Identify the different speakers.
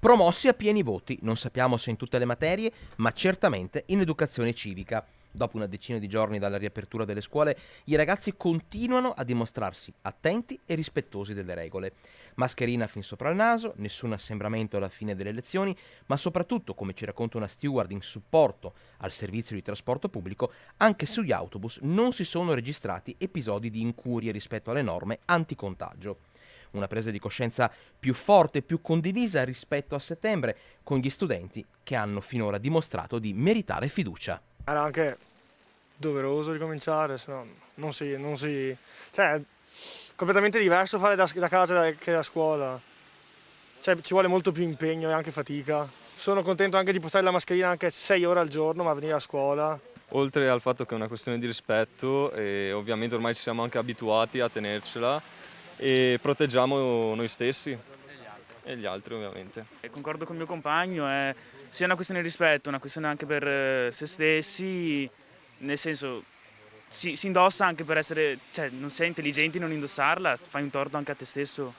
Speaker 1: Promossi a pieni voti, non sappiamo se in tutte le materie, ma certamente in educazione civica. Dopo una decina di giorni dalla riapertura delle scuole, i ragazzi continuano a dimostrarsi attenti e rispettosi delle regole. Mascherina fin sopra il naso, nessun assembramento alla fine delle lezioni, ma soprattutto, come ci racconta una steward in supporto al servizio di trasporto pubblico, anche sugli autobus non si sono registrati episodi di incurie rispetto alle norme anticontagio. Una presa di coscienza più forte e più condivisa rispetto a settembre, con gli studenti che hanno finora dimostrato di meritare fiducia.
Speaker 2: Era anche doveroso ricominciare, se no cioè, è completamente diverso fare da casa che da scuola. Cioè, ci vuole molto più impegno e anche fatica. Sono contento anche di portare la mascherina anche 6 ore al giorno, ma venire a scuola.
Speaker 3: Oltre al fatto che è una questione di rispetto e ovviamente ormai ci siamo anche abituati a tenercela e proteggiamo noi stessi e gli altri ovviamente.
Speaker 4: E concordo con il mio compagno, è sia una questione di rispetto, una questione anche per se stessi, nel senso si indossa anche per essere, cioè non sei intelligenti non indossarla, fai un torto anche a te stesso.